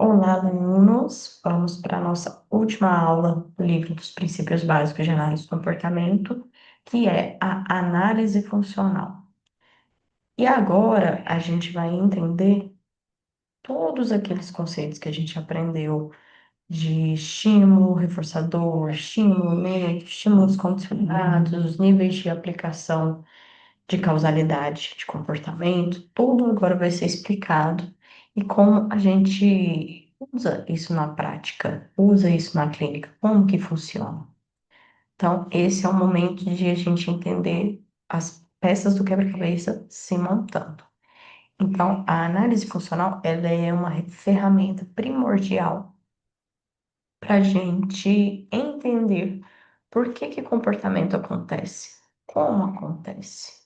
Olá, alunos! Vamos para a nossa última aula do livro dos princípios básicos de análise do comportamento, que é a análise funcional. E agora a gente vai entender todos aqueles conceitos que a gente aprendeu de estímulo, reforçador, estímulo neutro, estímulos condicionados, os níveis de aplicação de causalidade de comportamento, tudo agora vai ser explicado e como a gente usa isso na prática, usa isso na clínica, como que funciona. Então, esse é o momento de a gente entender as peças do quebra-cabeça se montando. Então, a análise funcional, ela é uma ferramenta primordial para a gente entender por que que comportamento acontece, como acontece.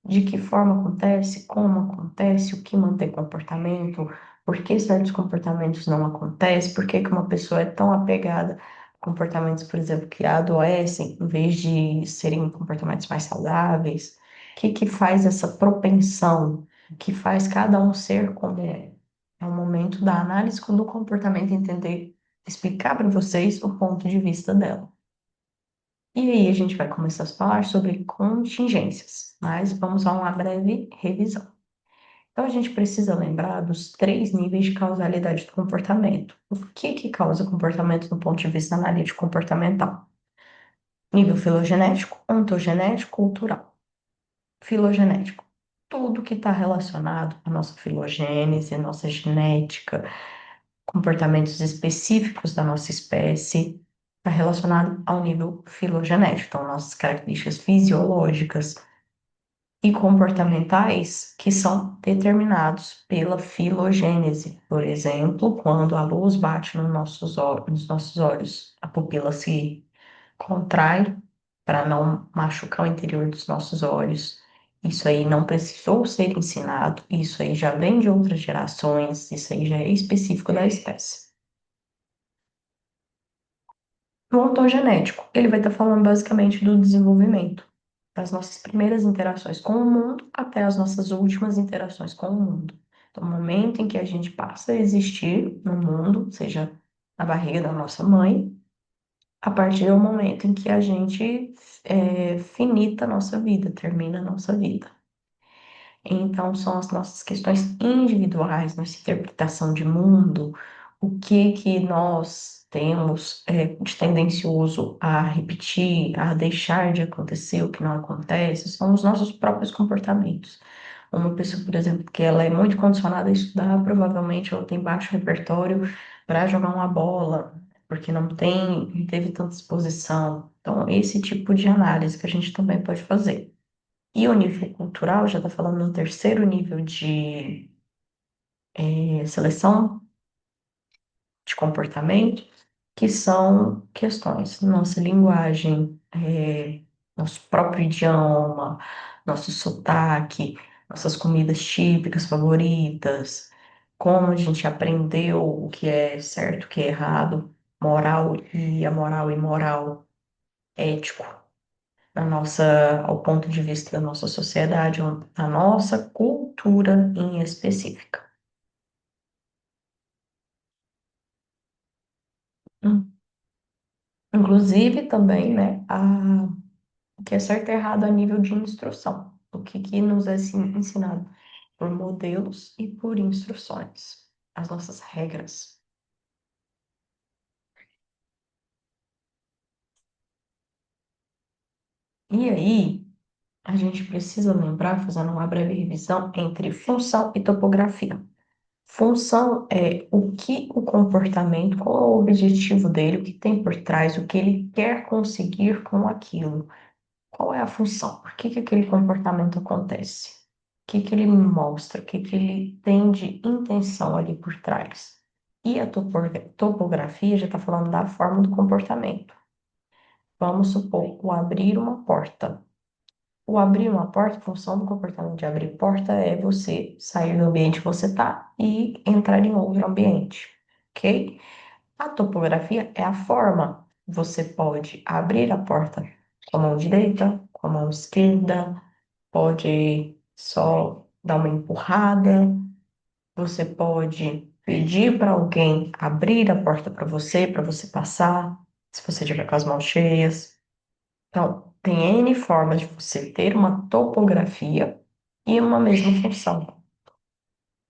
De que forma acontece, como acontece, o que mantém comportamento, por que certos comportamentos não acontecem, por que que uma pessoa é tão apegada a comportamentos, por exemplo, que a adoecem, em vez de serem comportamentos mais saudáveis. O que que faz essa propensão, que faz cada um ser como é. É o momento da análise do comportamento, entender, explicar para vocês o ponto de vista dela. E aí a gente vai começar a falar sobre contingências, mas vamos a uma breve revisão. Então a gente precisa lembrar dos três níveis de causalidade do comportamento. O que que causa comportamento do ponto de vista analítico comportamental? Nível filogenético, ontogenético, cultural. Filogenético. Tudo que está relacionado à nossa filogênese, à nossa genética, comportamentos específicos da nossa espécie, está relacionado ao nível filogenético. Então, nossas características fisiológicas e comportamentais que são determinados pela filogênese. Por exemplo, quando a luz bate nos nossos olhos, a pupila se contrai para não machucar o interior dos nossos olhos. Isso aí não precisou ser ensinado, isso aí já vem de outras gerações, isso aí já é específico da espécie. O ontogenético, ele vai estar falando basicamente do desenvolvimento, das nossas primeiras interações com o mundo até as nossas últimas interações com o mundo. Então, o momento em que a gente passa a existir no mundo, seja na barriga da nossa mãe, a partir do momento em que a gente finita a nossa vida, termina a nossa vida. Então, são as nossas questões individuais, nossa interpretação de mundo, o que que nós temos de tendencioso a repetir, a deixar de acontecer, o que não acontece, são os nossos próprios comportamentos. Uma pessoa, por exemplo, que ela é muito condicionada a estudar, provavelmente ela tem baixo repertório para jogar uma bola, porque não teve tanta exposição. Então, esse tipo de análise que a gente também pode fazer. E o nível cultural já está falando no terceiro nível de seleção de comportamento, que são questões, nossa linguagem, nosso próprio idioma, nosso sotaque, nossas comidas típicas favoritas, como a gente aprendeu o que é certo, o que é errado, moral e amoral e moral, ético. Ao ponto de vista da nossa sociedade, da nossa cultura em específica. Hum. Inclusive também, né, o que é certo e errado a nível de instrução, o que que nos é ensinado por modelos e por instruções, as nossas regras. E aí, a gente precisa lembrar, fazendo uma breve revisão, entre função e topografia. Função é o que o comportamento, qual é o objetivo dele, o que tem por trás, o que ele quer conseguir com aquilo. Qual é a função? Por que que aquele comportamento acontece? O que que ele me mostra? O que que ele tem de intenção ali por trás? E a topografia já está falando da forma do comportamento. Vamos supor, o abrir uma porta. O abrir uma porta, a função do comportamento de abrir porta é você sair do ambiente que você está e entrar em outro ambiente, ok? A topografia é a forma. Você pode abrir a porta com a mão direita, com a mão esquerda, pode só dar uma empurrada, você pode pedir para alguém abrir a porta para você passar, se você tiver com as mãos cheias. Então, tem N formas de você ter uma topografia e uma mesma função.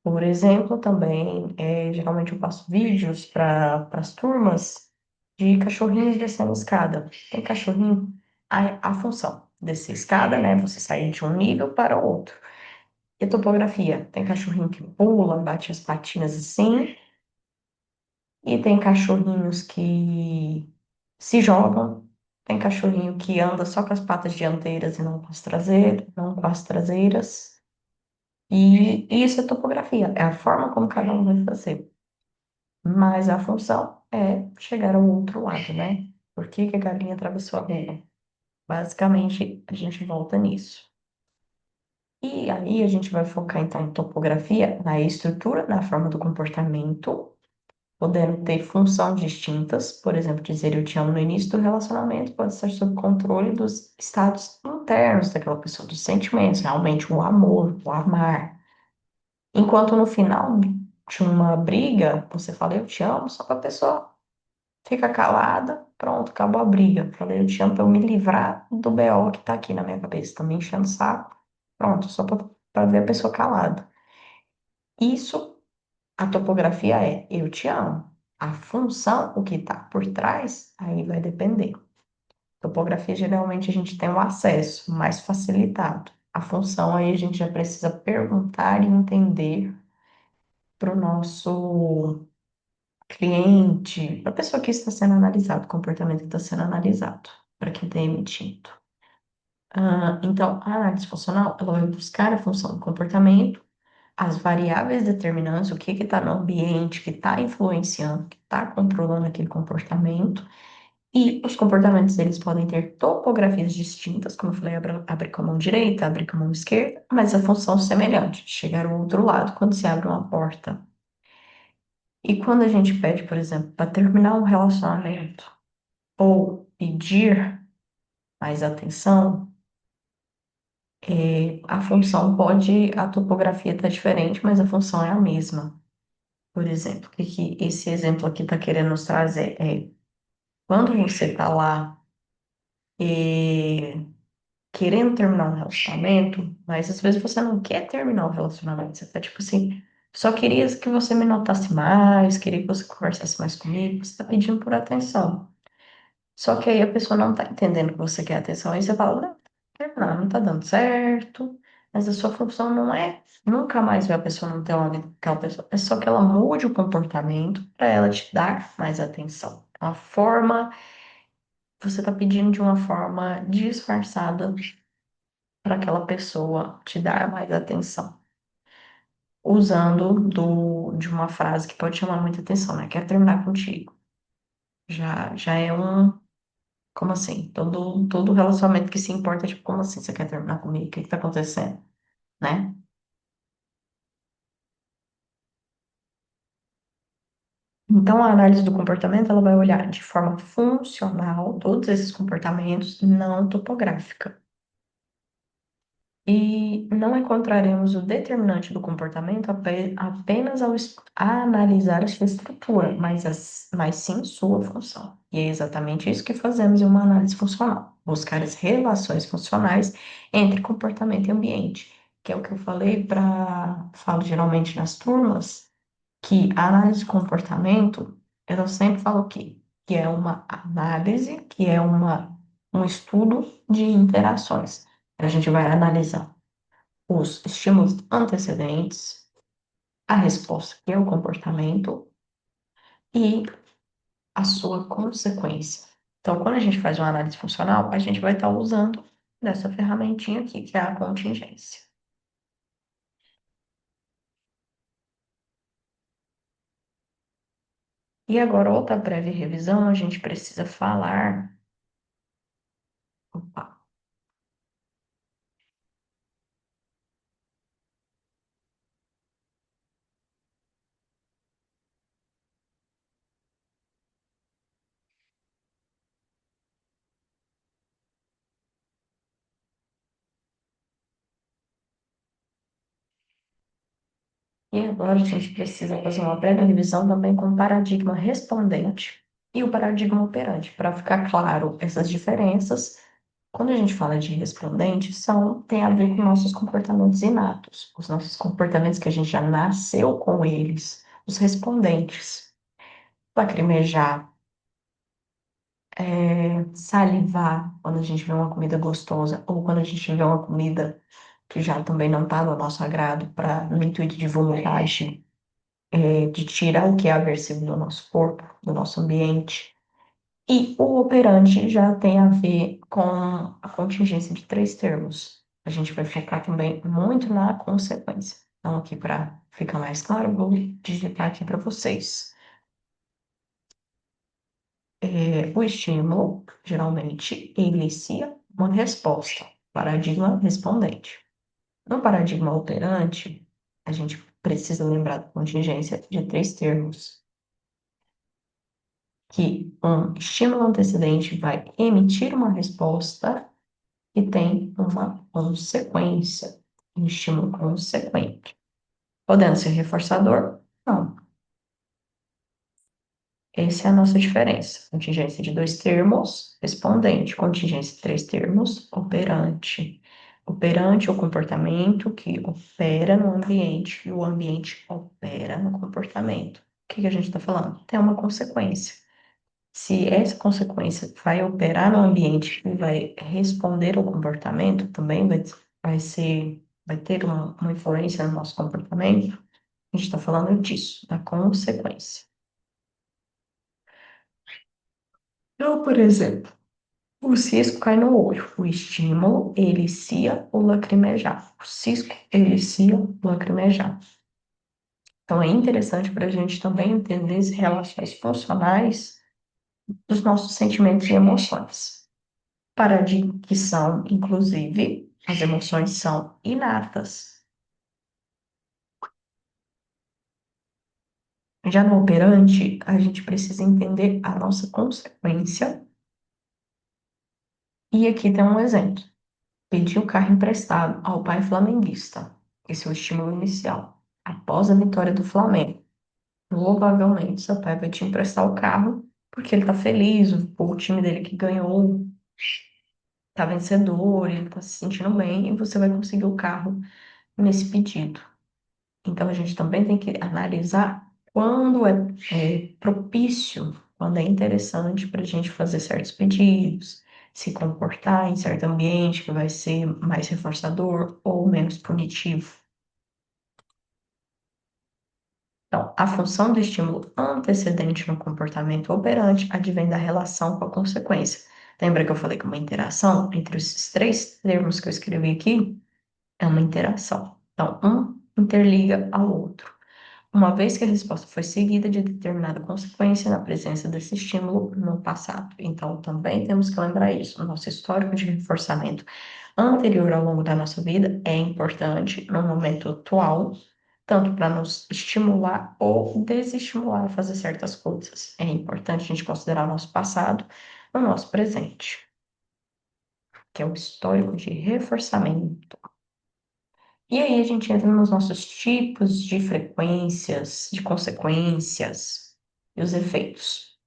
Por exemplo, também, geralmente eu passo vídeos para as turmas de cachorrinhos descendo escada. Tem cachorrinho, a função descer escada, né? Você sair de um nível para outro. E topografia, tem cachorrinho que pula, bate as patinhas assim, e tem cachorrinhos que se jogam, tem cachorrinho que anda só com as patas dianteiras e não com as traseiras, não com as traseiras. E isso é topografia, é a forma como cada um vai fazer. Mas a função é chegar ao outro lado, né? Por que que a galinha atravessou a rua? Basicamente, a gente volta nisso. E aí a gente vai focar então em topografia, na estrutura, na forma do comportamento, podendo ter funções distintas, por exemplo, dizer eu te amo no início do relacionamento pode ser sob controle dos estados internos daquela pessoa, dos sentimentos, realmente o amor, o amar. Enquanto no final de uma briga, você fala eu te amo, só para a pessoa fica calada, pronto, acabou a briga. Falei eu te amo para eu me livrar do BO que tá aqui na minha cabeça, tá me enchendo o saco. Pronto, só para ver a pessoa calada. Isso, a topografia é eu te amo. A função, o que está por trás, aí vai depender. Topografia, geralmente, a gente tem um acesso mais facilitado. A função, aí a gente já precisa perguntar e entender para o nosso cliente, para a pessoa que está sendo analisada, o comportamento que está sendo analisado, para quem está emitindo. Então, a análise funcional, ela vai buscar a função do comportamento, as variáveis determinantes, o que está no ambiente, que está influenciando, que está controlando aquele comportamento, e os comportamentos deles podem ter topografias distintas, como eu falei, abrir com a mão direita, abrir com a mão esquerda, mas a função semelhante, de chegar ao outro lado quando se abre uma porta. E quando a gente pede, por exemplo, para terminar um relacionamento ou pedir mais atenção, a função pode, a topografia está diferente, mas a função é a mesma. Por exemplo, o que que esse exemplo aqui está querendo nos trazer é quando você está lá querendo terminar um relacionamento, mas às vezes você não quer terminar o relacionamento, você tá tipo assim, só queria que você me notasse mais, queria que você conversasse mais comigo, você tá pedindo por atenção. Só que aí a pessoa não tá entendendo que você quer atenção, aí você fala, não, terminar, não tá dando certo, mas a sua função não é nunca mais ver a pessoa não ter uma vida com aquela pessoa, é só que ela mude o comportamento para ela te dar mais atenção. A forma, você tá pedindo de uma forma disfarçada para aquela pessoa te dar mais atenção, usando de uma frase que pode chamar muita atenção, né? Quero terminar contigo. Já é um, como assim? Todo relacionamento que se importa, tipo, como assim? Você quer terminar comigo? O que que tá acontecendo? Né? Então, a análise do comportamento, ela vai olhar de forma funcional todos esses comportamentos, não topográfica. E não encontraremos o determinante do comportamento apenas ao analisar a sua estrutura, mas sim sua função. E é exatamente isso que fazemos em uma análise funcional: buscar as relações funcionais entre comportamento e ambiente, que é o que eu falei falo geralmente nas turmas, que a análise de comportamento, eu sempre falo o quê? Que é uma análise, que é um estudo de interações. A gente vai analisar os estímulos antecedentes, a resposta, que é o comportamento, e a sua consequência. Então, quando a gente faz uma análise funcional, a gente vai estar usando dessa ferramentinha aqui, que é a contingência. E agora, outra breve revisão, a gente precisa falar. Opa, agora a gente precisa fazer uma breve revisão também com o paradigma respondente e o paradigma operante, para ficar claro essas diferenças. Quando a gente fala de respondente, tem a ver com nossos comportamentos inatos, os nossos comportamentos que a gente já nasceu com eles, os respondentes. Lacrimejar, salivar quando a gente vê uma comida gostosa, ou quando a gente vê uma comida que já também não está no nosso agrado, no intuito de vomitar, de tirar o que é aversivo do nosso corpo, do nosso ambiente. E o operante já tem a ver com a contingência de três termos. A gente vai focar também muito na consequência. Então, aqui para ficar mais claro, eu vou digitar aqui para vocês. O estímulo, geralmente, inicia uma resposta, paradigma respondente. No paradigma operante, a gente precisa lembrar da contingência de três termos, que um estímulo antecedente vai emitir uma resposta e tem uma consequência, um estímulo consequente. Podendo ser reforçador? Não. Essa é a nossa diferença. Contingência de dois termos, respondente. Contingência de três termos, operante. Operante é o comportamento que opera no ambiente e o ambiente opera no comportamento. O que a gente está falando? Tem uma consequência. Se essa consequência vai operar no ambiente e vai responder ao comportamento, também vai ter uma influência no nosso comportamento, a gente está falando disso, da consequência. Então, por exemplo, o cisco cai no olho. O estímulo elicia o lacrimejar. O cisco elicia o lacrimejar. Então, é interessante para a gente também entender as relações funcionais dos nossos sentimentos e emoções. Paradigma que são, inclusive, as emoções são inatas. Já no operante, a gente precisa entender a nossa consequência. E aqui tem um exemplo. Pedir o carro emprestado ao pai flamenguista. Esse é o estímulo inicial. Após a vitória do Flamengo, provavelmente seu pai vai te emprestar o carro porque ele tá feliz, o time dele que ganhou, tá vencedor, ele tá se sentindo bem e você vai conseguir o carro nesse pedido. Então, a gente também tem que analisar quando é propício, quando é interessante para a gente fazer certos pedidos, se comportar em certo ambiente que vai ser mais reforçador ou menos punitivo. Então, a função do estímulo antecedente no comportamento operante advém da relação com a consequência. Lembra que eu falei que uma interação entre esses três termos que eu escrevi aqui é uma interação. Então, um interliga ao outro. Uma vez que a resposta foi seguida de determinada consequência na presença desse estímulo no passado. Então, também temos que lembrar isso. O nosso histórico de reforçamento anterior ao longo da nossa vida é importante no momento atual, tanto para nos estimular ou desestimular a fazer certas coisas. É importante a gente considerar o nosso passado no nosso presente, que é o histórico de reforçamento. E aí a gente entra nos nossos tipos de frequências, de consequências e os efeitos.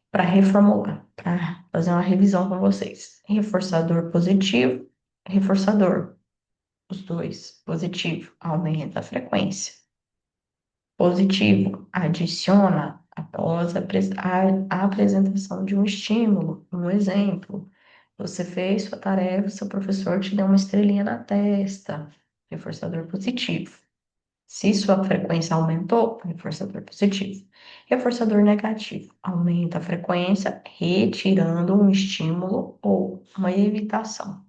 Para reformular, para fazer uma revisão com vocês. Reforçador positivo, reforçador. Os dois. Positivo, aumenta a frequência. Positivo, adiciona após a apresentação de um estímulo. Um exemplo. Você fez sua tarefa, seu professor te deu uma estrelinha na testa. Reforçador positivo. Se sua frequência aumentou, reforçador positivo. Reforçador negativo, aumenta a frequência, retirando um estímulo ou uma evitação.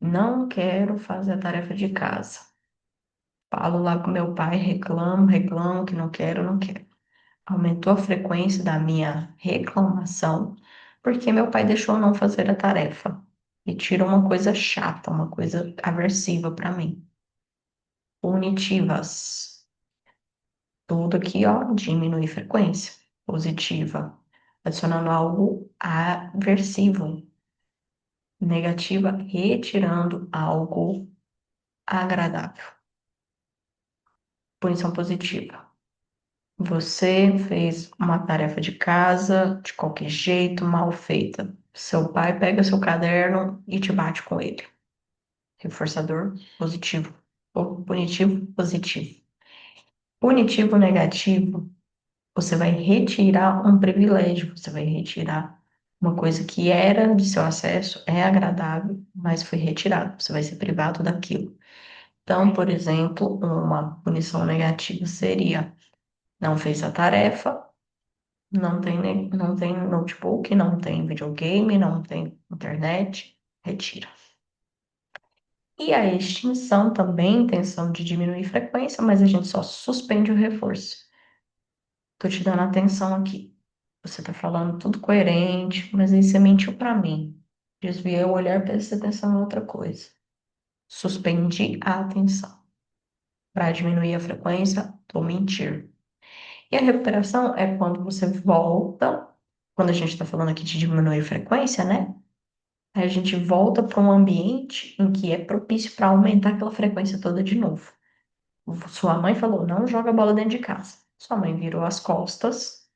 Não quero fazer a tarefa de casa. Falo lá com meu pai, reclamo que não quero, não quero. Aumentou a frequência da minha reclamação, porque meu pai deixou eu não fazer a tarefa. E tira uma coisa chata, uma coisa aversiva para mim. Punitivas. Tudo aqui, ó, diminui frequência positiva, adicionando algo aversivo, negativa, retirando algo agradável. Punição positiva. Você fez uma tarefa de casa de qualquer jeito, mal feita. Seu pai pega seu caderno e te bate com ele. Reforçador positivo. Ou punitivo positivo. Punitivo negativo, você vai retirar um privilégio, você vai retirar uma coisa que era de seu acesso, é agradável, mas foi retirado. Você vai ser privado daquilo. Então, por exemplo, uma punição negativa seria: não fez a tarefa, não tem notebook, não tem videogame, não tem internet, retira. E a extinção também, intenção de diminuir frequência, mas a gente só suspende o reforço. Tô te dando atenção aqui. Você tá falando tudo coerente, mas aí você mentiu para mim. Desviei o olhar, prestei atenção em outra coisa. Suspendi a atenção. Para diminuir a frequência, tô mentir. E a recuperação é quando você volta, quando a gente está falando aqui de diminuir a frequência, né? Aí a gente volta para um ambiente em que é propício para aumentar aquela frequência toda de novo. Sua mãe falou, não joga bola dentro de casa. Sua mãe virou as costas,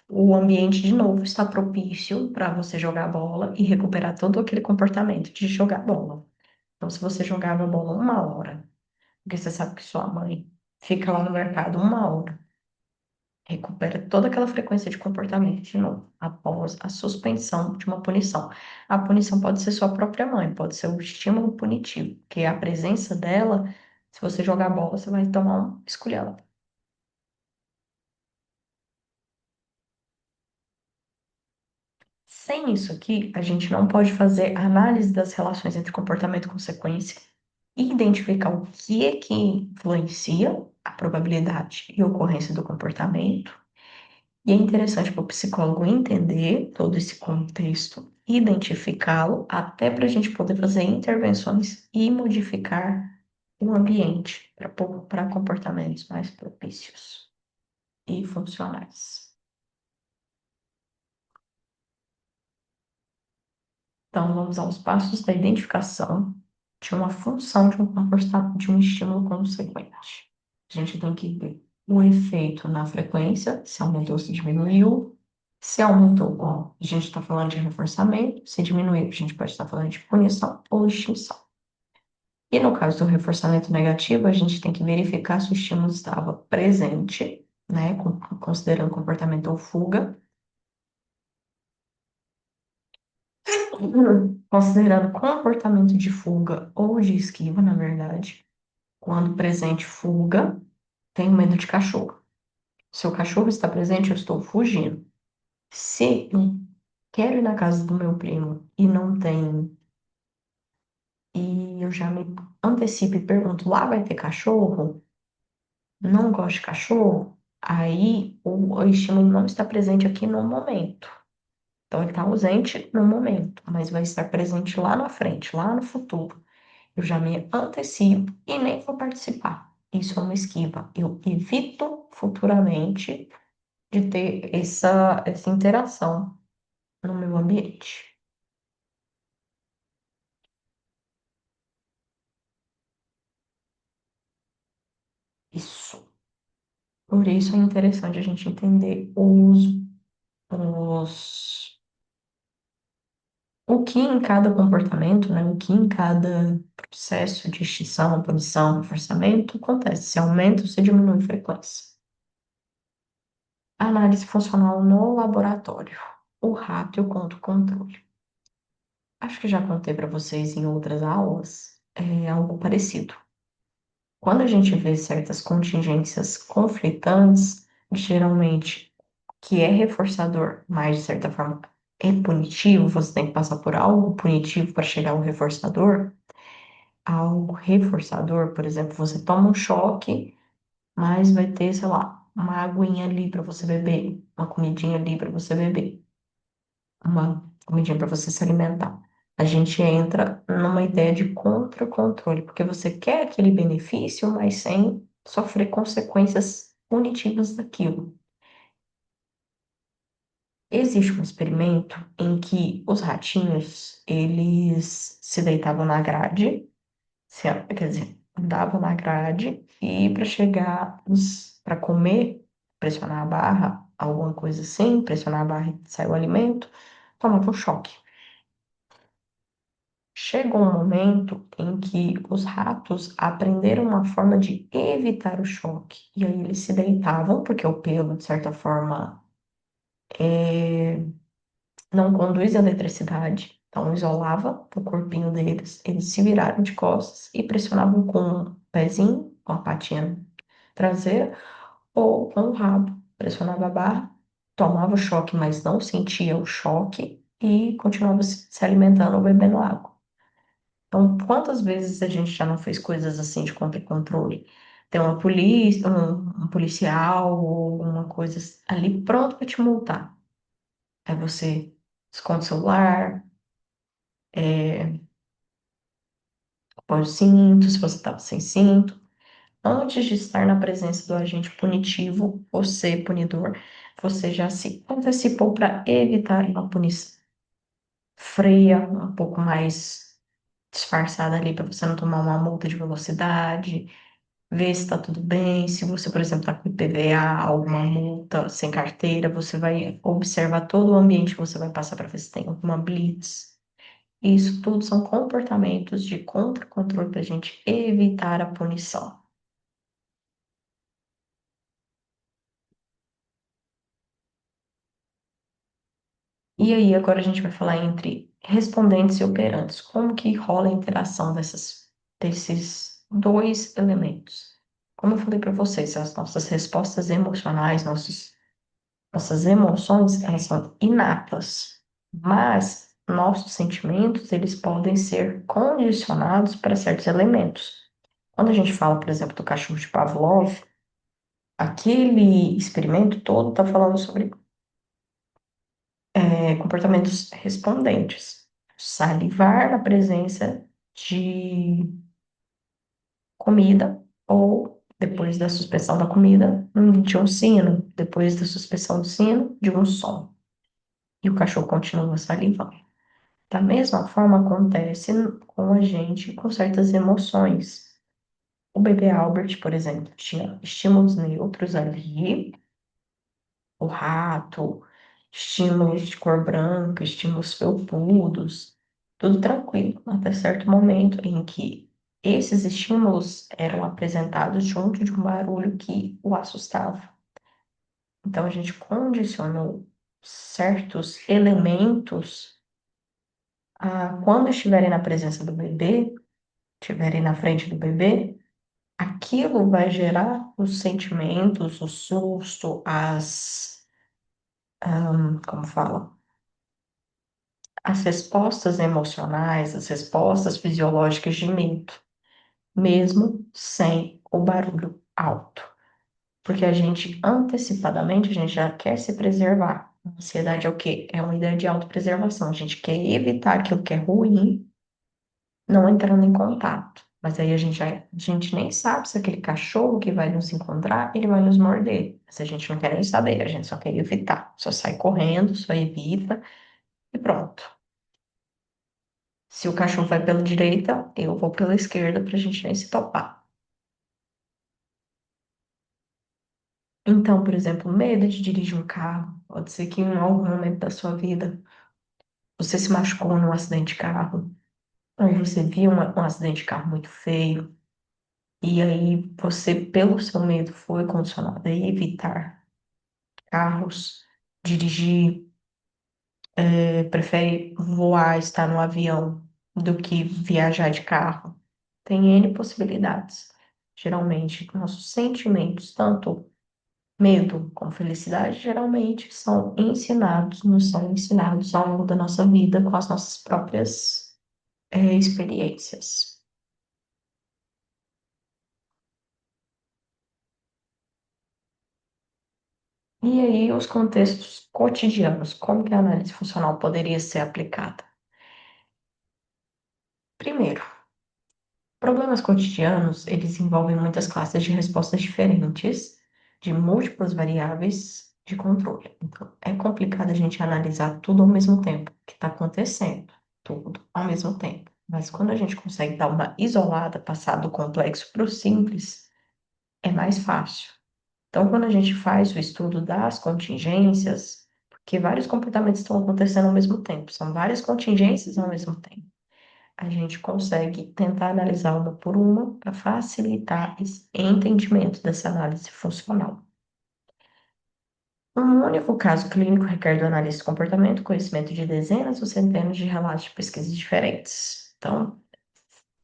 o ambiente de novo está propício para você jogar bola e recuperar todo aquele comportamento de jogar bola. Então, se você jogava bola uma hora, porque você sabe que sua mãe fica lá no mercado uma hora, recupera toda aquela frequência de comportamento de novo, após a suspensão de uma punição. A punição pode ser sua própria mãe, pode ser o estímulo punitivo, que é a presença dela, se você jogar bola, você vai tomar um esculhão. Sem isso aqui, a gente não pode fazer análise das relações entre comportamento e consequência e identificar o que é que influencia a probabilidade e ocorrência do comportamento. E é interessante para o psicólogo entender todo esse contexto, identificá-lo, até para a gente poder fazer intervenções e modificar o ambiente para comportamentos mais propícios e funcionais. Então, vamos aos passos da identificação de uma função de um comportamento, de um estímulo consequente. A gente tem que ver o efeito na frequência, se aumentou, se diminuiu. Se aumentou, bom, a gente está falando de reforçamento. Se diminuiu, a gente pode estar falando de punição ou extinção. E no caso do reforçamento negativo, a gente tem que verificar se o estímulo estava presente, né, considerando comportamento ou fuga, considerando comportamento de fuga ou de esquiva, na verdade. Quando presente fuga, tenho medo de cachorro. Se o cachorro está presente, eu estou fugindo. Se eu quero ir na casa do meu primo e não tem, e eu já me antecipo e pergunto, lá vai ter cachorro? Não gosto de cachorro? Aí o estímulo não está presente aqui no momento. Então ele está ausente no momento, mas vai estar presente lá na frente, lá no futuro. Eu já me antecipo e nem vou participar. Isso é uma esquiva. Eu evito futuramente de ter essa interação no meu ambiente. Isso. Por isso é interessante a gente entender os, o que em cada comportamento, né, o que em cada processo de extinção, punição, reforçamento acontece, se aumenta ou se diminui a frequência. Análise funcional no laboratório. O rato contra o controle. Acho que já contei para vocês em outras aulas, é algo parecido. Quando a gente vê certas contingências conflitantes, geralmente que é reforçador, mas de certa forma é punitivo, você tem que passar por algo punitivo para chegar ao reforçador. Algo reforçador, por exemplo, você toma um choque, mas vai ter, sei lá, uma aguinha ali para você beber, uma comidinha ali para você beber, uma comidinha para você se alimentar. A gente entra numa ideia de contra-controle, porque você quer aquele benefício, mas sem sofrer consequências punitivas daquilo. Existe um experimento em que os ratinhos, eles se deitavam na grade, quer dizer, andava na grade e para chegar para comer, pressionar a barra, alguma coisa assim, pressionar a barra e sair o alimento, tomava um choque. Chegou um momento em que os ratos aprenderam uma forma de evitar o choque. E aí eles se deitavam, porque o pelo, de certa forma, não conduz eletricidade. Então isolava o corpinho deles. Eles se viraram de costas e pressionavam com o pezinho, com a patinha traseira, ou com o rabo. Pressionava a barra, tomava o choque, mas não sentia o choque e continuava se alimentando ou bebendo água. Então, quantas vezes a gente já não fez coisas assim de contra-controle? Tem uma polícia, um policial ou alguma coisa ali pronto para te multar. Aí você esconde o celular, põe o cinto, se você estava sem cinto. Antes de estar na presença do agente punitivo, você, punidor, você já se antecipou para evitar uma punição. Freia um pouco mais disfarçada ali para você não tomar uma multa de velocidade, ver se está tudo bem. Se você, por exemplo, está com IPVA, alguma multa sem carteira, você vai observar todo o ambiente que você vai passar para ver se tem alguma blitz. Isso tudo são comportamentos de contra-controle para a gente evitar a punição. E aí, agora a gente vai falar entre respondentes e operantes. Como que rola a interação desses dois elementos? Como eu falei para vocês, as nossas respostas emocionais, nossas emoções, elas são inatas, mas nossos sentimentos, eles podem ser condicionados para certos elementos. Quando a gente fala, por exemplo, do cachorro de Pavlov, aquele experimento todo está falando sobre comportamentos respondentes. Salivar na presença de comida ou, depois da suspensão da comida, de um sino, depois da suspensão do sino, de um som. E o cachorro continua salivando. Da mesma forma acontece com a gente com certas emoções. O bebê Albert, por exemplo, tinha estímulos neutros ali, o rato, estímulos de cor branca, estímulos felpudos, tudo tranquilo, até certo momento em que esses estímulos eram apresentados junto de um barulho que o assustava. Então a gente condicionou certos elementos a, quando estiverem na presença do bebê, estiverem na frente do bebê, aquilo vai gerar os sentimentos, o susto, como fala? As respostas emocionais, as respostas fisiológicas de medo, mesmo sem o barulho alto. Porque a gente, antecipadamente, a gente já quer se preservar. A ansiedade é o quê? É uma ideia de autopreservação. A gente quer evitar aquilo que é ruim, não entrando em contato. Mas aí a gente nem sabe se aquele cachorro que vai nos encontrar, ele vai nos morder. Mas a gente não quer nem saber, a gente só quer evitar. Só sai correndo, só evita e pronto. Se o cachorro vai pela direita, eu vou pela esquerda para a gente nem se topar. Então, por exemplo, medo de dirigir um carro. Pode ser que em algum momento da sua vida você se machucou num acidente de carro, ou você viu um acidente de carro muito feio, e aí você, pelo seu medo, foi condicionado a evitar carros, dirigir, prefere voar, estar no avião do que viajar de carro. Tem N possibilidades. Geralmente, nossos sentimentos, tanto medo como felicidade, geralmente nos são ensinados ao longo da nossa vida com as nossas próprias, experiências. E aí, os contextos cotidianos, como que a análise funcional poderia ser aplicada? Primeiro, problemas cotidianos, eles envolvem muitas classes de respostas diferentes, de múltiplas variáveis de controle. Então, é complicado a gente analisar tudo ao mesmo tempo, o que está acontecendo, tudo ao mesmo tempo. Mas quando a gente consegue dar uma isolada, passar do complexo para o simples, é mais fácil. Então, quando a gente faz o estudo das contingências, porque vários comportamentos estão acontecendo ao mesmo tempo, são várias contingências ao mesmo tempo, a gente consegue tentar analisar uma por uma para facilitar esse entendimento dessa análise funcional. Um único caso clínico requer do analista de comportamento conhecimento de dezenas ou centenas de relatos de pesquisas diferentes. Então,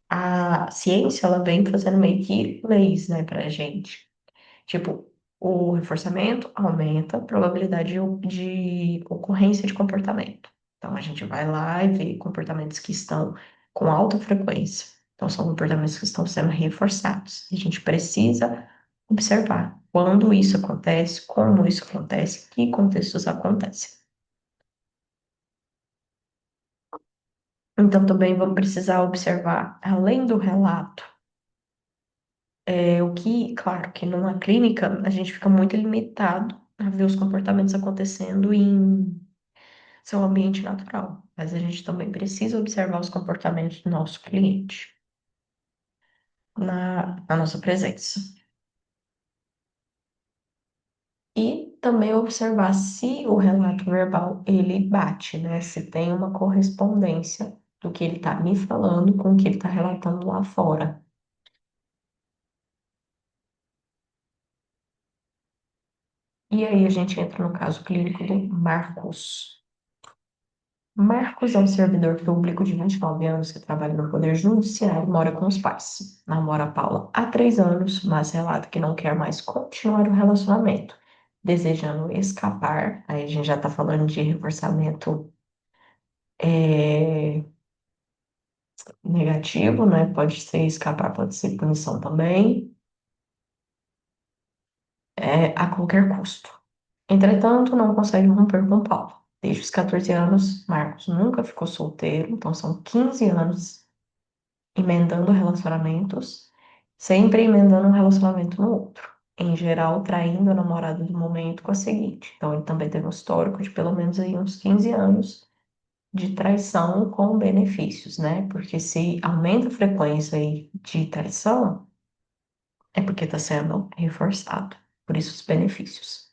a ciência, ela vem fazendo meio que leis, né, para a gente. Tipo, o reforçamento aumenta a probabilidade de ocorrência de comportamento. Então, a gente vai lá e vê comportamentos que estão com alta frequência. Então, são comportamentos que estão sendo reforçados. E a gente precisa observar quando isso acontece, como isso acontece, que contextos acontecem. Então, também vamos precisar observar, além do relato, o que, claro, que numa clínica a gente fica muito limitado a ver os comportamentos acontecendo em seu ambiente natural, mas a gente também precisa observar os comportamentos do nosso cliente na nossa presença. E também observar se o relato verbal ele bate, né? Se tem uma correspondência do que ele está me falando com o que ele está relatando lá fora. E aí a gente entra no caso clínico do Marcos. Marcos é um servidor público de 29 anos que trabalha no Poder Judiciário e mora com os pais. Namora a Paula há 3 anos, mas relata que não quer mais continuar o relacionamento, desejando escapar. Aí a gente já está falando de reforçamento é, negativo, né? Pode ser escapar, pode ser punição também, a qualquer custo. Entretanto, não consegue romper com Paula. Desde os 14 anos, Marcos nunca ficou solteiro, então são 15 anos emendando relacionamentos, sempre emendando um relacionamento no outro. Em geral, traindo a namorada do momento com a seguinte. Então, ele também teve um histórico de pelo menos aí uns 15 anos de traição com benefícios, né? Porque se aumenta a frequência aí de traição, é porque está sendo reforçado. Por isso, os benefícios.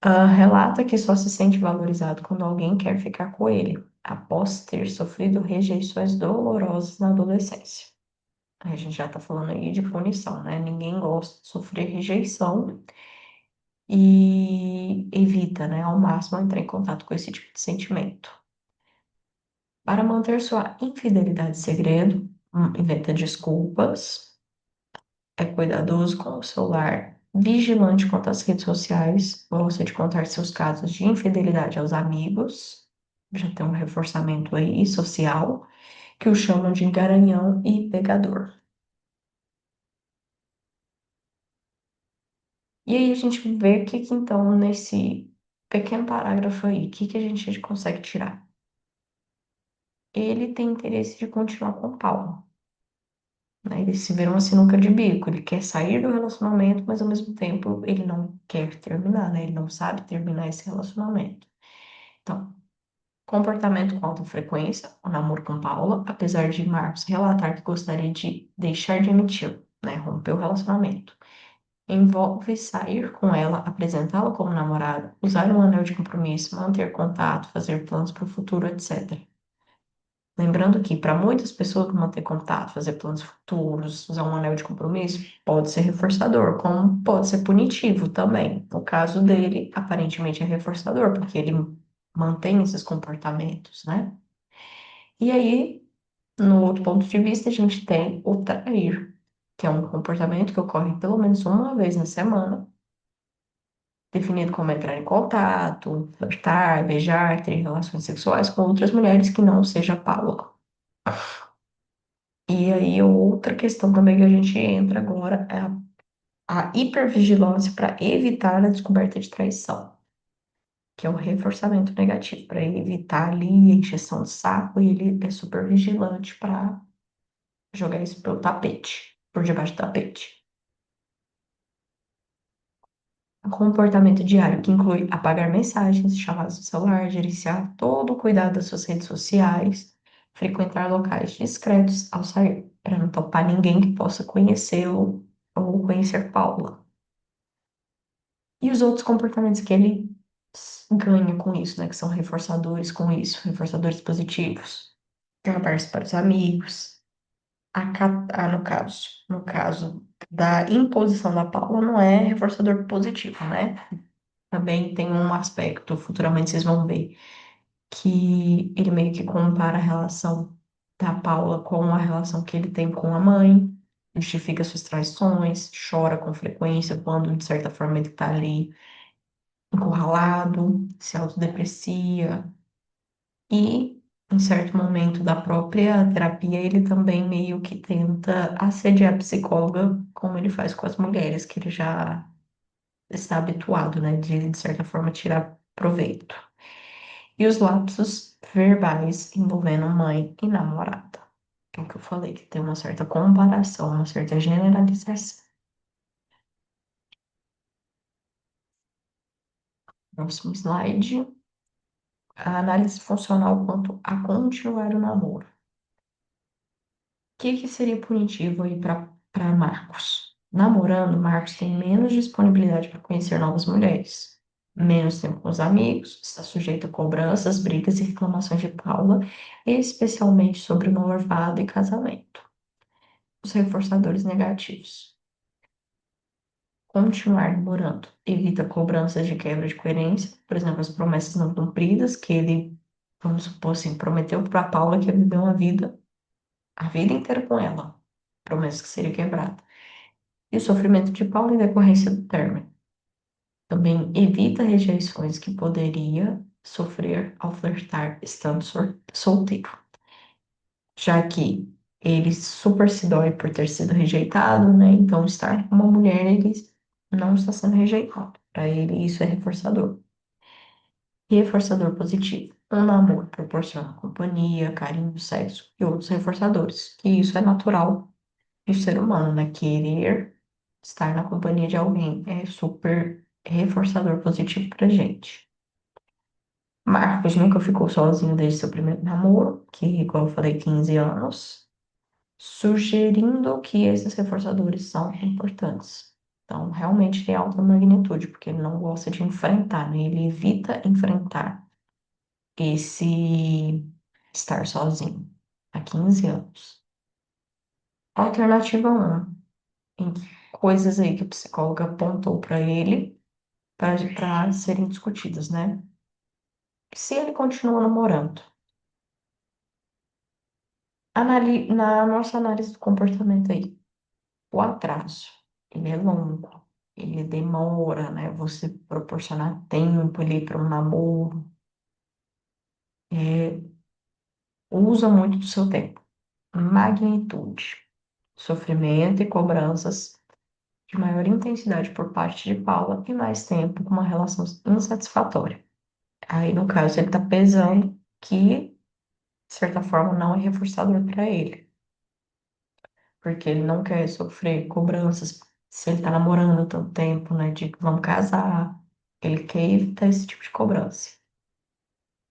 Relata que só se sente valorizado quando alguém quer ficar com ele, após ter sofrido rejeições dolorosas na adolescência. A gente já tá falando aí de punição, né? Ninguém gosta de sofrer rejeição e evita, né, ao máximo entrar em contato com esse tipo de sentimento. Para manter sua infidelidade segredo, inventa desculpas, é cuidadoso com o celular, vigilante quanto às redes sociais, gosta de contar seus casos de infidelidade aos amigos, já tem um reforçamento aí social, que o chamam de garanhão e pegador. E aí a gente vê que então, nesse pequeno parágrafo aí, o que a gente consegue tirar? Ele tem interesse de continuar com o Paulo, né? Ele se vê uma sinuca de bico, ele quer sair do relacionamento, mas ao mesmo tempo ele não quer terminar, né? Ele não sabe terminar esse relacionamento. Então, comportamento com alta frequência, o namoro com Paula, apesar de Marcos relatar que gostaria de deixar de emitir, né? Romper o relacionamento. Envolve sair com ela, apresentá-la como namorada, usar um anel de compromisso, manter contato, fazer planos para o futuro, etc. Lembrando que, para muitas pessoas, manter contato, fazer planos futuros, usar um anel de compromisso, pode ser reforçador, como pode ser punitivo também. No caso dele, aparentemente é reforçador, porque ele mantém esses comportamentos, né? E aí, no outro ponto de vista, a gente tem o trair, que é um comportamento que ocorre pelo menos uma vez na semana definido como entrar em contato, flertar, beijar, ter relações sexuais com outras mulheres que não seja Paula. E aí, outra questão também que a gente entra agora é a hipervigilância para evitar a descoberta de traição, que é o reforçamento negativo, para evitar ali a encheção de saco, e ele é super vigilante para jogar isso pelo tapete, por debaixo do tapete. O comportamento diário, que inclui apagar mensagens, chamadas do celular, gerenciar todo o cuidado das suas redes sociais, frequentar locais discretos ao sair, para não topar ninguém que possa conhecê-lo ou conhecer Paula. E os outros comportamentos que ele ganha com isso, né? Que são reforçadores com isso, reforçadores positivos. Trabalhos para os amigos. No caso da imposição da Paula, não é reforçador positivo, né? Também tem um aspecto, futuramente vocês vão ver, que ele meio que compara a relação da Paula com a relação que ele tem com a mãe, justifica suas traições, chora com frequência quando, de certa forma, ele tá ali encurralado, se autodeprecia. E, em certo momento da própria terapia, ele também meio que tenta assediar a psicóloga, como ele faz com as mulheres, que ele já está habituado, né, de certa forma, tirar proveito. E os lapsos verbais envolvendo mãe e namorada. Que é o que eu falei, que tem uma certa comparação, uma certa generalização. Próximo slide. A análise funcional quanto a continuar o namoro. Que seria punitivo aí para Marcos? Namorando, Marcos tem menos disponibilidade para conhecer novas mulheres, menos tempo com os amigos, está sujeito a cobranças, brigas e reclamações de Paula, especialmente sobre o noivado e casamento. Os reforçadores negativos. Continuar namorando. Evita cobranças de quebra de coerência, por exemplo, as promessas não cumpridas, que ele, vamos supor assim, prometeu para Paula que ia viver uma vida, a vida inteira com ela. Promessa que seria quebrada. E o sofrimento de Paulo em decorrência do término. Também evita rejeições que poderia sofrer ao flertar estando solteiro, já que ele super se dói por ter sido rejeitado, né? Então, estar com uma mulher, ele não está sendo rejeitado. Para ele, isso é reforçador. Reforçador positivo. Um namoro proporciona companhia, carinho, sexo e outros reforçadores, que isso é natural do ser humano, né? Querer estar na companhia de alguém é super reforçador positivo pra gente. Marcos nunca ficou sozinho desde seu primeiro namoro, que, igual eu falei, 15 anos, sugerindo que esses reforçadores são importantes. Então, realmente tem alta magnitude, porque ele não gosta de enfrentar, né? Ele evita enfrentar esse estar sozinho há 15 anos. Alternativa 1, em coisas aí que a psicóloga apontou para ele para serem discutidas, né? Se ele continua namorando, na nossa análise do comportamento aí, o atraso, ele é longo, ele demora, né? Você proporcionar tempo ali para um namoro, é, usa muito do seu tempo. Magnitude, sofrimento e cobranças de maior intensidade por parte de Paula e mais tempo com uma relação insatisfatória. Aí, no caso, ele está pesando que, de certa forma, não é reforçador para ele, porque ele não quer sofrer cobranças se ele está namorando tanto tempo, né, de vamos casar. Ele quer evitar esse tipo de cobrança.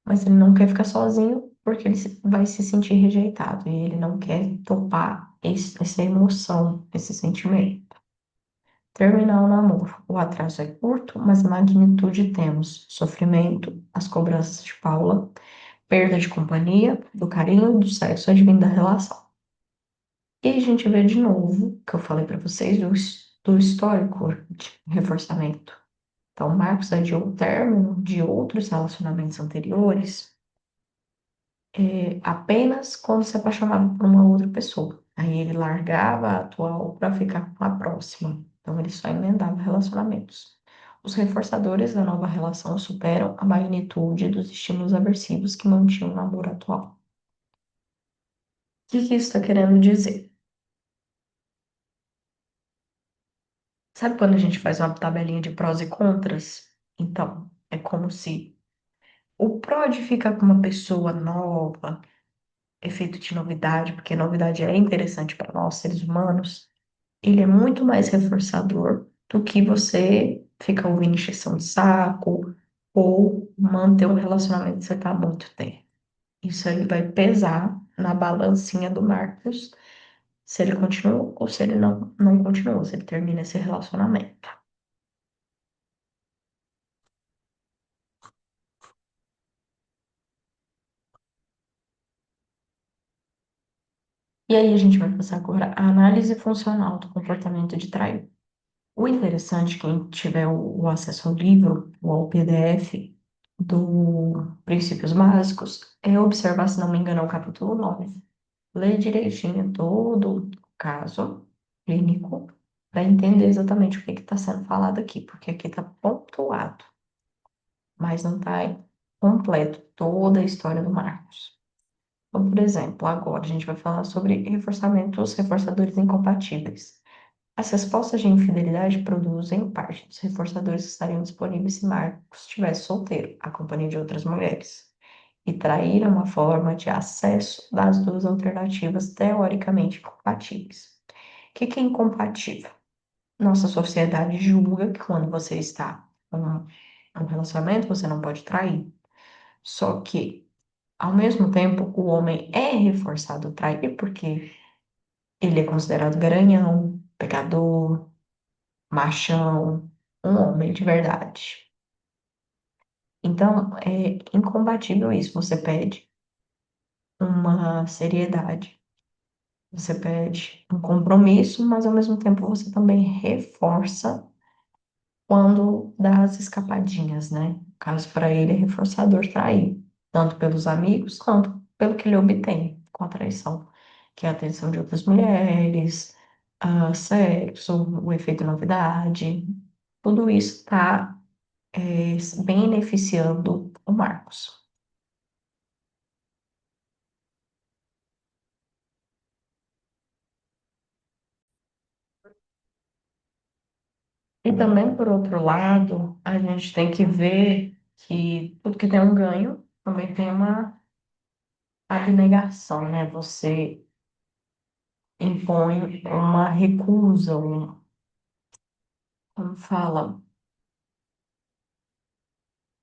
Mas ele não quer ficar sozinho porque ele vai se sentir rejeitado e ele não quer topar essa emoção, esse sentimento. Terminar o namoro. O atraso é curto, mas a magnitude temos sofrimento, as cobranças de Paula, perda de companhia, do carinho, do sexo advindo da relação. E a gente vê de novo, que eu falei para vocês, do histórico de reforçamento. Então, Marcos adiou o término de outros relacionamentos anteriores apenas quando se apaixonava por uma outra pessoa. Aí ele largava a atual para ficar com a próxima. Então, ele só emendava relacionamentos. Os reforçadores da nova relação superam a magnitude dos estímulos aversivos que mantinham o namoro atual. O que isso está querendo dizer? Sabe quando a gente faz uma tabelinha de prós e contras? Então, é como se o pró de ficar com uma pessoa nova, efeito de novidade, porque novidade é interessante para nós, seres humanos, ele é muito mais reforçador do que você ficar ouvindo encheção de saco ou manter um relacionamento que você está há muito tempo. Isso aí vai pesar na balancinha do Marcos se ele continua ou se ele não continua, se ele termina esse relacionamento. E aí a gente vai passar agora a análise funcional do comportamento de trair. O interessante, quem tiver o acesso ao livro ou ao PDF do Princípios Básicos, é observar, se não me engano, é o capítulo 9. Ler direitinho todo o caso clínico para entender exatamente o que está sendo falado aqui, porque aqui está pontuado, mas não está completo toda a história do Marcos. Então, por exemplo, agora a gente vai falar sobre reforçamentos, reforçadores incompatíveis. As respostas de infidelidade produzem parte dos reforçadores que estariam disponíveis se Marcos estivesse solteiro, a companhia de outras mulheres. E trair é uma forma de acesso das duas alternativas teoricamente compatíveis. O que é incompatível? Nossa sociedade julga que quando você está em um relacionamento, você não pode trair. Só que, ao mesmo tempo, o homem é reforçado a trair porque ele é considerado garanhão, pegador, machão, um homem de verdade. Então, é incompatível isso. Você pede uma seriedade, você pede um compromisso, mas ao mesmo tempo você também reforça quando dá as escapadinhas, né? No caso, para ele é reforçador trair, tanto pelos amigos quanto pelo que ele obtém com a traição, que é a atenção de outras mulheres, sexo, o efeito novidade, tudo isso está beneficiando o Marcos. E também, por outro lado, a gente tem que ver que tudo que tem um ganho também tem uma abnegação, né? Você impõe uma recusa, como fala,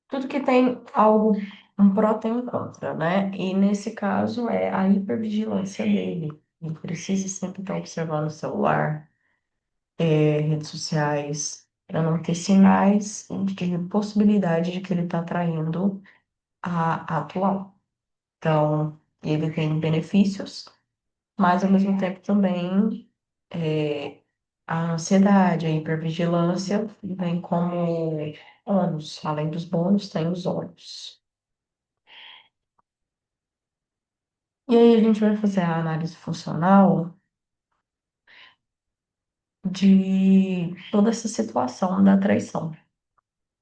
tudo que tem algo, um pró tem um contra, né? E nesse caso é a hipervigilância dele. Ele precisa sempre estar observando o celular, redes sociais, para não ter sinais de possibilidade de que ele está traindo a atual. Então, ele tem benefícios, mas ao mesmo tempo também a ansiedade, a hipervigilância vem como ônus. Além dos bônus, tem os ônus. E aí a gente vai fazer a análise funcional de toda essa situação da traição.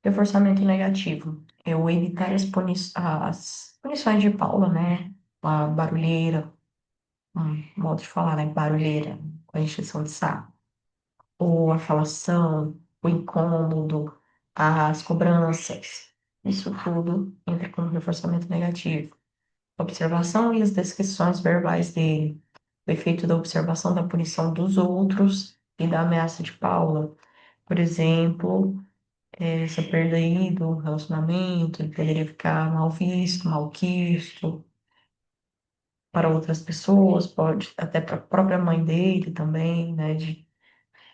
Reforçamento negativo. É o evitar as punições de Paula, né? A barulheira, modo de falar, né? Barulheira, com a encheção de saco. Ou a falação, o incômodo, as cobranças. Isso tudo entra como reforçamento negativo. Observação e as descrições verbais dele. O efeito da observação da punição dos outros e da ameaça de Paula. Por exemplo, essa perda aí do relacionamento, ele poderia ficar mal visto, mal quisto para outras pessoas, pode até para a própria mãe dele também, né, de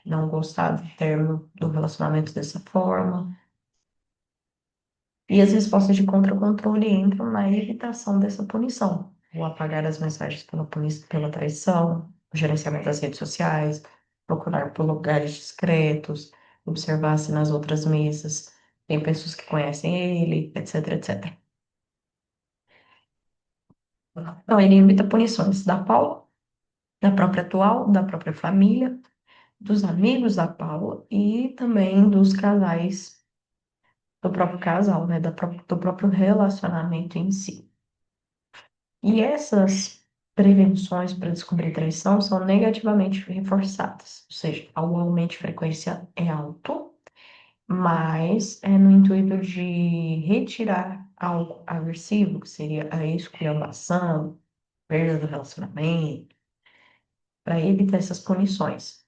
não gostar do término do relacionamento dessa forma. E as respostas de contra-controle entram na evitação dessa punição, o apagar as mensagens pela traição, o gerenciamento das redes sociais, procurar por lugares discretos, observar se nas outras mesas tem pessoas que conhecem ele, etc, etc. Então, ele evita punições da Paula, da própria atual, da própria família, dos amigos da Paula e também dos casais, do próprio casal, né, do próprio relacionamento em si. E essas prevenções para descobrir traição são negativamente reforçadas, ou seja, o aumento de frequência é alto, mas é no intuito de retirar algo aversivo, que seria a esculhambação, perda do relacionamento, para evitar essas punições.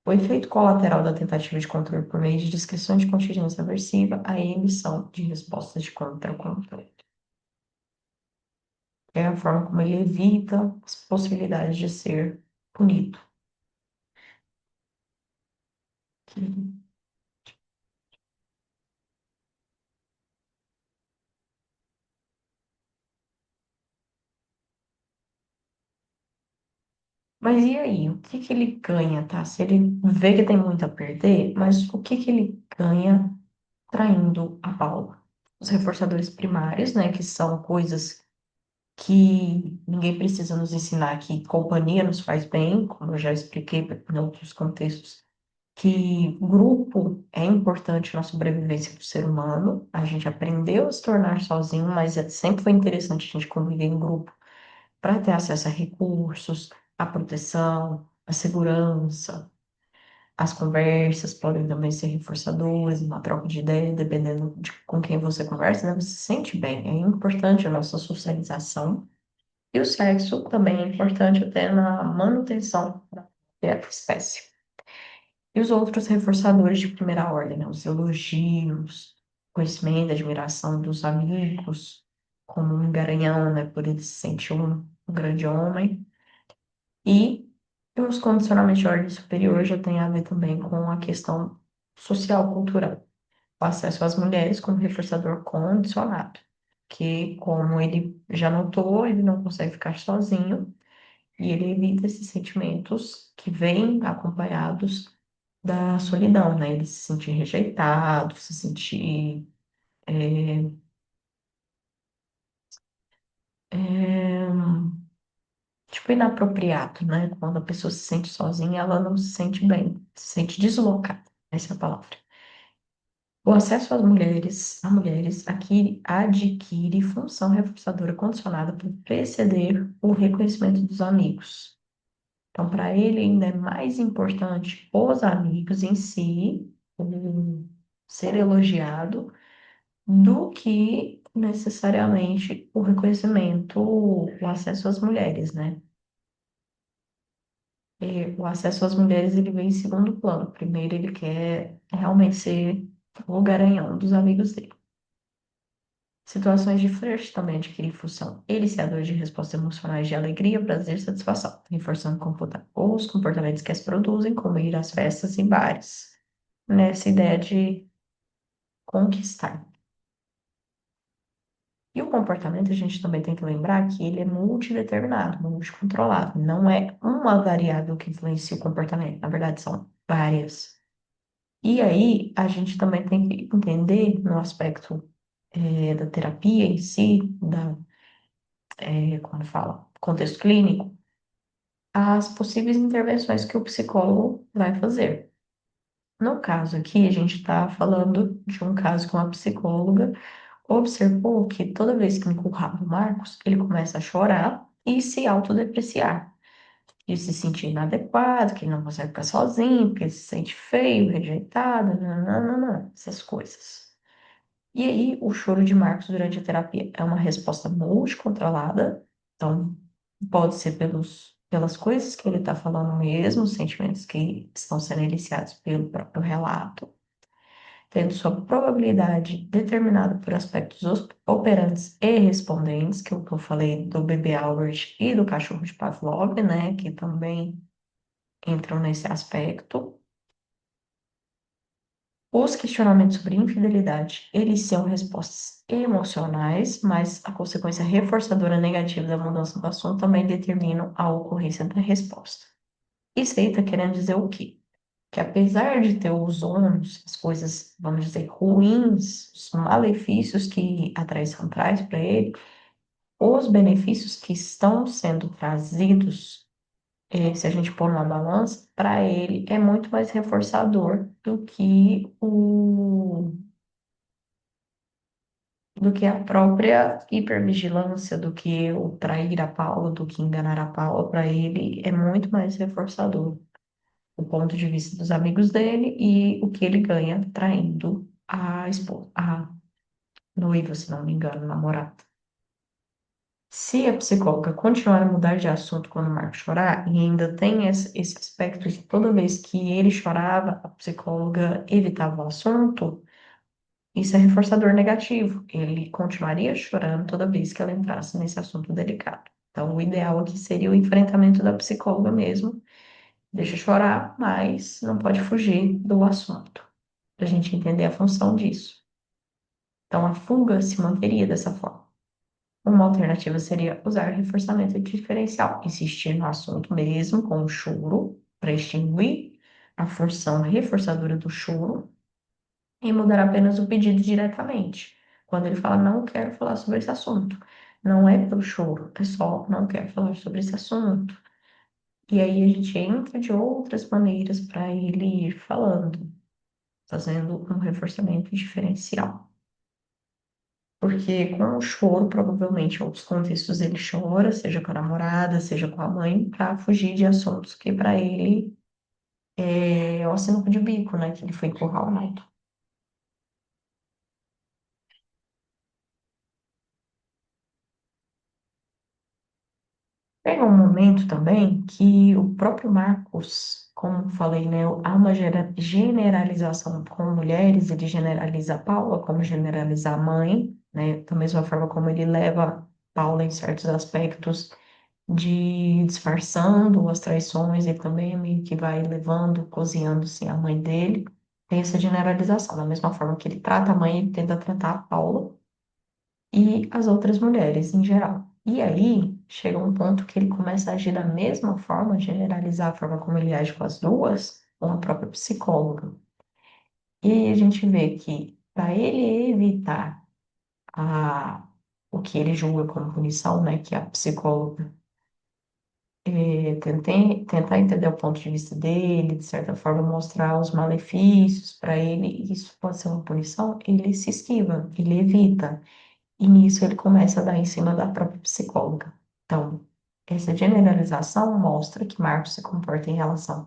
O efeito colateral da tentativa de controle por meio de descrição de contingência aversiva, a emissão de respostas de contra-controle. é a forma como ele evita as possibilidades de ser punido. Mas e aí, o que que ele ganha, tá? Se ele vê que tem muito a perder, mas o que que ele ganha traindo a Paula? Os reforçadores primários, né, que são coisas que ninguém precisa nos ensinar que companhia nos faz bem, como eu já expliquei em outros contextos, que grupo é importante na sobrevivência do ser humano. A gente aprendeu a se tornar sozinho, mas sempre foi interessante a gente conviver em grupo para ter acesso a recursos, a proteção, a segurança. As conversas podem também ser reforçadoras, uma troca de ideia, dependendo de com quem você conversa, né? Você se sente bem. É importante a nossa socialização. E o sexo também é importante até na manutenção da espécie. E os outros reforçadores de primeira ordem, né? Os elogios, conhecimento, admiração dos amigos, como um garanhão, né? Por ele se sentir um grande homem. E os condicionamentos de ordem superior já tem a ver também com a questão social, cultural. O acesso às mulheres como reforçador condicionado, que, como ele já notou, ele não consegue ficar sozinho e ele evita esses sentimentos que vêm acompanhados da solidão, né? Ele se sentir rejeitado, se sentir é, tipo inapropriado, né? Quando a pessoa se sente sozinha, ela não se sente bem, se sente deslocada. Essa é a palavra. O acesso às mulheres, a mulheres, aqui adquire função reforçadora condicionada por preceder o reconhecimento dos amigos. Então, para ele, ainda é mais importante os amigos em si, o ser elogiado, do que necessariamente o reconhecimento, o acesso às mulheres, né? O acesso às mulheres ele vem em segundo plano. Primeiro, ele quer realmente ser o garanhão dos amigos dele. Situações de flerte também adquirem função eliciador de respostas emocionais de alegria, prazer e satisfação, reforçando os comportamentos que as produzem, como ir às festas e bares, nessa ideia de conquistar. E o comportamento, a gente também tem que lembrar que ele é multideterminado, multicontrolado. Não é uma variável que influencia o comportamento, na verdade, são várias. E aí, a gente também tem que entender no aspecto da terapia em si, como fala, contexto clínico, as possíveis intervenções que o psicólogo vai fazer. No caso aqui, a gente está falando de um caso que uma psicóloga observou que toda vez que empurrava o Marcos, ele começa a chorar e se autodepreciar. Ele se sentir inadequado, que ele não consegue ficar sozinho, que ele se sente feio, rejeitado, não, essas coisas. E aí, o choro de Marcos durante a terapia é uma resposta multicontrolada, então pode ser pelas coisas que ele está falando mesmo, os sentimentos que estão sendo iniciados pelo próprio relato, tendo sua probabilidade determinada por aspectos operantes e respondentes, que é o que eu falei do bebê Albert e do cachorro de Pavlov, né, que também entram nesse aspecto. Os questionamentos sobre infidelidade, eles são respostas emocionais, mas a consequência reforçadora negativa da mudança do assunto também determinam a ocorrência da resposta. Isso aí está querendo dizer o quê? Que apesar de ter os ônus, as coisas, vamos dizer, ruins, os malefícios que a traição traz para ele, os benefícios que estão sendo trazidos, se a gente pôr numa balança, para ele é muito mais reforçador do que a própria hipervigilância, do que o trair a Paula, do que enganar a Paula, para ele é muito mais reforçador o ponto de vista dos amigos dele e o que ele ganha traindo a esposa, a noiva, se não me engano, namorada. Se a psicóloga continuar a mudar de assunto quando o Marco chorar, e ainda tem esse aspecto de toda vez que ele chorava, a psicóloga evitava o assunto, Isso é reforçador negativo. Ele continuaria chorando toda vez que ela entrasse nesse assunto delicado. Então, o ideal aqui seria o enfrentamento da psicóloga mesmo. Deixa chorar, mas não pode fugir do assunto, para a gente entender a função disso. Então, a fuga se manteria dessa forma. Uma alternativa seria usar reforçamento diferencial, insistir no assunto mesmo com o choro, para extinguir a função reforçadora do choro e mudar apenas o pedido diretamente. Quando ele fala, não quero falar sobre esse assunto, não é pelo choro, é só, não quero falar sobre esse assunto. E aí a gente entra de outras maneiras para ele ir falando, fazendo um reforçamento diferencial. Porque com o choro, provavelmente, em outros contextos ele chora, seja com a namorada, seja com a mãe, para fugir de assuntos que para ele é o sinuca de bico, né? Que ele foi encurralado. Tem um momento também que o próprio Marcos, como falei, né? Há uma generalização com mulheres, ele generaliza a Paula, como generaliza a mãe, né? Da mesma forma como ele leva Paula em certos aspectos de disfarçando as traições, ele também meio que vai levando, cozinhando assim, a mãe dele. Tem essa generalização, da mesma forma que ele trata a mãe, ele tenta tratar a Paula e as outras mulheres em geral. E aí chega um ponto que ele começa a agir da mesma forma, generalizar a forma como ele age com as duas, com a própria psicóloga. E aí a gente vê que para ele evitar o que ele julga como punição, né, que é a psicóloga tentar entender o ponto de vista dele, de certa forma mostrar os malefícios para ele, e isso pode ser uma punição, ele se esquiva, ele evita, e nisso ele começa a dar em cima da própria psicóloga. Então, essa generalização mostra que Marcos se comporta em relação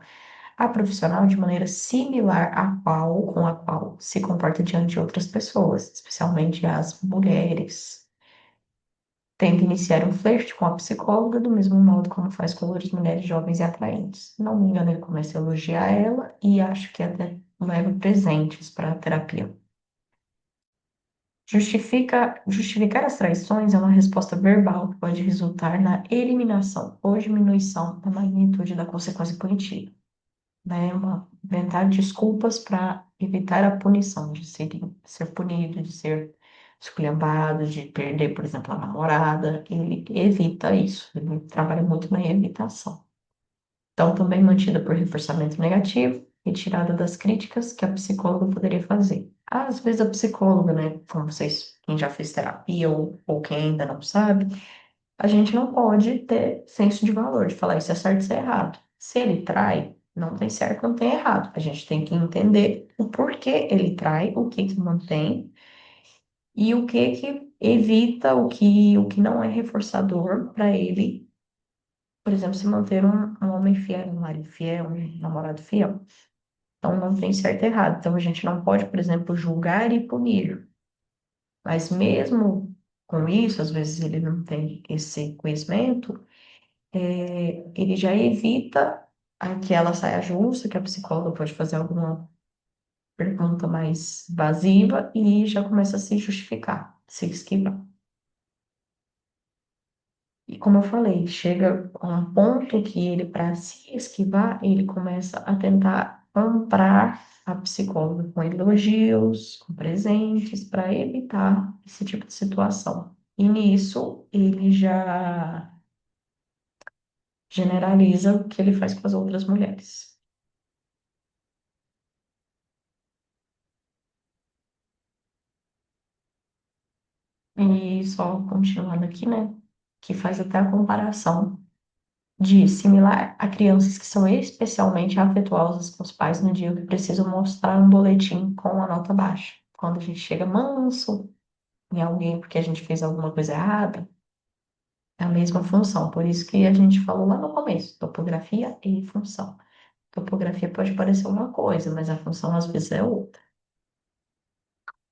à profissional de maneira similar com a qual se comporta diante de outras pessoas, especialmente as mulheres. Tenta iniciar um flerte com a psicóloga do mesmo modo como faz com outras mulheres jovens e atraentes. Não me engano, ele começa a elogiar ela e acho que até leva presentes para a terapia. Justificar as traições é uma resposta verbal que pode resultar na eliminação ou diminuição da magnitude da consequência punitiva, né? Inventar desculpas para evitar a punição, ser punido, de ser esculhambado, de perder, por exemplo, a namorada. Ele evita isso, ele trabalha muito na evitação. Então, também mantida por reforçamento negativo, retirada das críticas que a psicóloga poderia fazer. Às vezes a psicóloga, né, como vocês, quem já fez terapia ou quem ainda não sabe, a gente não pode ter senso de valor, de falar isso é certo, isso é errado. Se ele trai, não tem certo, não tem errado. A gente tem que entender o porquê ele trai, o que que mantém e o que evita, o que não é reforçador para ele, por exemplo, se manter um homem fiel, um marido fiel, um namorado fiel. Então não tem certo e errado. Então a gente não pode, por exemplo, julgar e punir. Mas mesmo com isso, às vezes ele não tem esse conhecimento, ele já evita que ela saia justa, que a psicóloga pode fazer alguma pergunta mais invasiva e já começa a se justificar, se esquivar. E como eu falei, chega a um ponto que ele, para se esquivar, ele começa a tentar comprar a psicóloga com elogios, com presentes, para evitar esse tipo de situação. E nisso, ele já generaliza o que ele faz com as outras mulheres. E só continuando aqui, né, que faz até a comparação de similar a crianças que são especialmente afetuosas com os pais no dia que precisam mostrar um boletim com a nota baixa. Quando a gente chega manso em alguém porque a gente fez alguma coisa errada, é a mesma função. Por isso que a gente falou lá no começo, topografia e função. Topografia pode parecer uma coisa, mas a função às vezes é outra.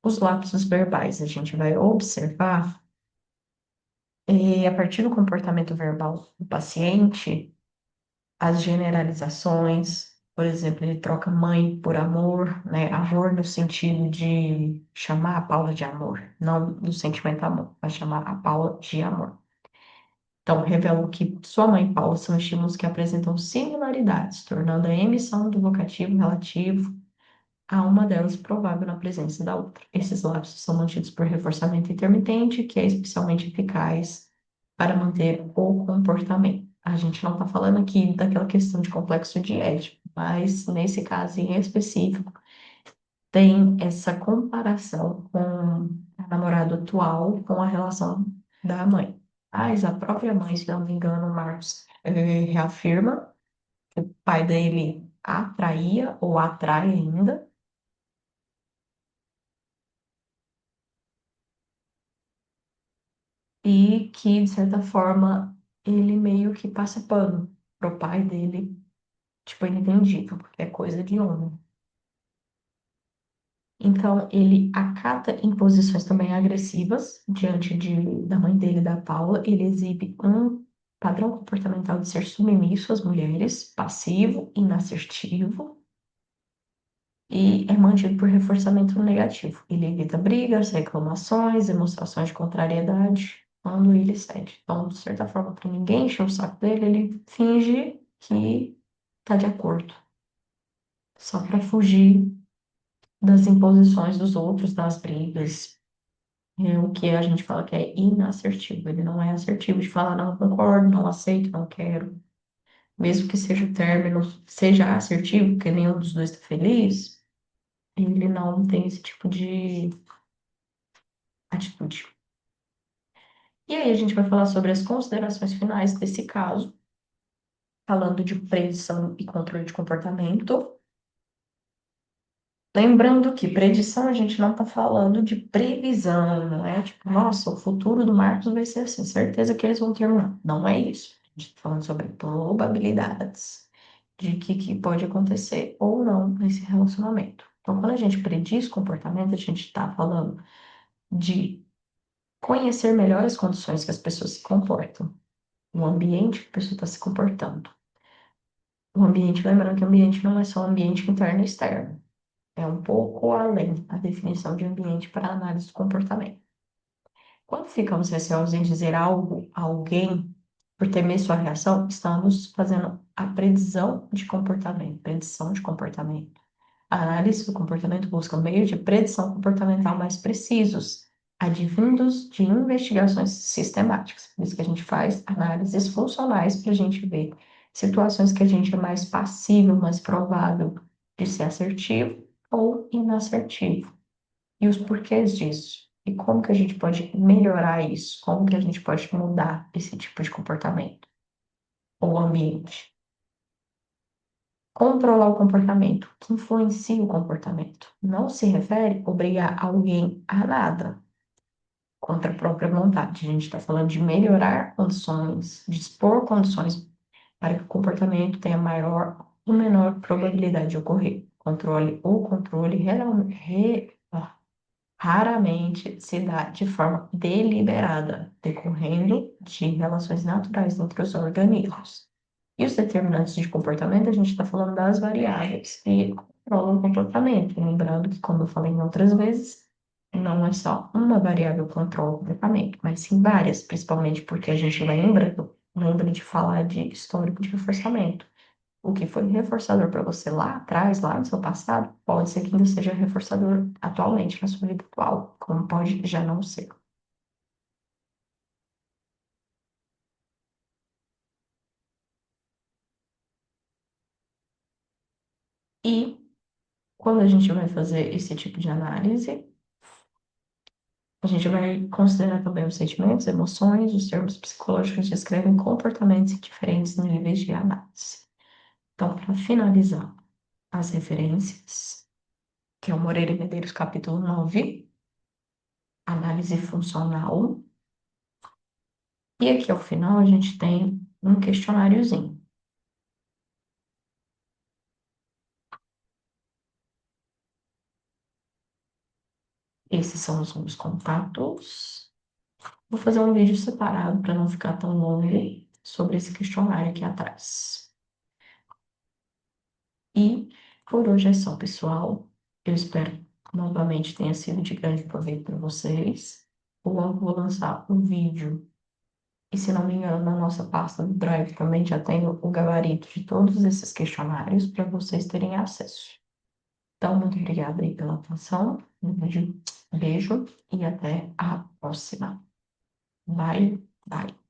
Os lapsos verbais, a gente vai observar, a partir do comportamento verbal do paciente, as generalizações, Por exemplo, ele troca mãe por amor, né? Amor no sentido de chamar a Paula de amor, não no sentimento amor, mas chamar a Paula de amor. Então, revelou que sua mãe e Paula são estímulos que apresentam similaridades, tornando a emissão do vocativo relativo a uma delas provável na presença da outra. Esses lapsos são mantidos por reforçamento intermitente, que é especialmente eficaz para manter o comportamento. A gente não está falando aqui daquela questão de complexo de Édipo, mas nesse caso em específico, tem essa comparação com a namorada atual com a relação da mãe. Mas a própria mãe, se não me engano, o Marcos reafirma que o pai dele atraía ou atrai ainda, e que, de certa forma, ele meio que passa pano pro pai dele, tipo, é inentendível, porque é coisa de homem. Então, ele acata imposições também agressivas diante da mãe dele, da Paula. Ele exibe um padrão comportamental de ser submisso às mulheres, passivo, inassertivo, e é mantido por reforçamento negativo. Ele evita brigas, reclamações, demonstrações de contrariedade quando ele cede. Então, de certa forma, para ninguém encher o saco dele, ele finge que está de acordo, só para fugir das imposições dos outros, das brigas. É o que a gente fala que é inassertivo. Ele não é assertivo de falar, não concordo, não aceito, não quero. Mesmo que seja o término, seja assertivo, porque nenhum dos dois está feliz, ele não tem esse tipo de atitude. E aí a gente vai falar sobre as considerações finais desse caso, falando de predição e controle de comportamento. Lembrando que predição a gente não está falando de previsão, não é tipo, nossa, o futuro do Marcos vai ser assim, certeza que eles vão terminar. Não é isso. A gente está falando sobre probabilidades de que pode acontecer ou não nesse relacionamento. Então, quando a gente prediz comportamento, a gente está falando de conhecer melhor as condições que as pessoas se comportam, o ambiente que a pessoa está se comportando. O ambiente, lembrando que o ambiente não é só ambiente interno e externo. É um pouco além a definição de ambiente para análise do comportamento. Quando ficamos receosos em dizer algo a alguém por temer sua reação, estamos fazendo a predição de comportamento. A análise do comportamento busca meios de predição comportamental mais precisos, advindos de investigações sistemáticas. Por isso que a gente faz análises funcionais para a gente ver situações que a gente é mais passível, mais provável de ser assertivo ou inassertivo. E os porquês disso. E como que a gente pode melhorar isso? Como que a gente pode mudar esse tipo de comportamento ou ambiente? Controlar o comportamento, que influencia o comportamento. Não se refere a obrigar alguém a nada contra a própria vontade. A gente está falando de melhorar condições, dispor condições para que o comportamento tenha maior ou menor probabilidade de ocorrer. O controle raramente se dá de forma deliberada, decorrendo de relações naturais entre os organismos. E os determinantes de comportamento, a gente está falando das variáveis que controlam o comportamento. Lembrando que, como eu falei em outras vezes, não é só uma variável que controla o comportamento, mas sim várias, principalmente porque a gente lembra de falar de histórico de reforçamento. O que foi reforçador para você lá atrás, lá no seu passado, pode ser que ainda seja reforçador atualmente na sua vida atual, como pode já não ser. E quando a gente vai fazer esse tipo de análise, a gente vai considerar também os sentimentos, emoções, os termos psicológicos descrevem comportamentos em diferentes níveis de análise. Então, para finalizar, as referências, que é o Moreira e Medeiros, capítulo 9, análise funcional. E aqui ao final a gente tem um questionáriozinho. Esses são os meus contatos. Vou fazer um vídeo separado para não ficar tão longo sobre esse questionário aqui atrás. E por hoje é só, pessoal. Eu espero que novamente tenha sido de grande proveito para vocês. Logo vou lançar um vídeo. E se não me engano, na nossa pasta do Drive também já tem o gabarito de todos esses questionários para vocês terem acesso. Então, muito obrigada aí pela atenção. Um beijo e até a próxima. Bye, bye.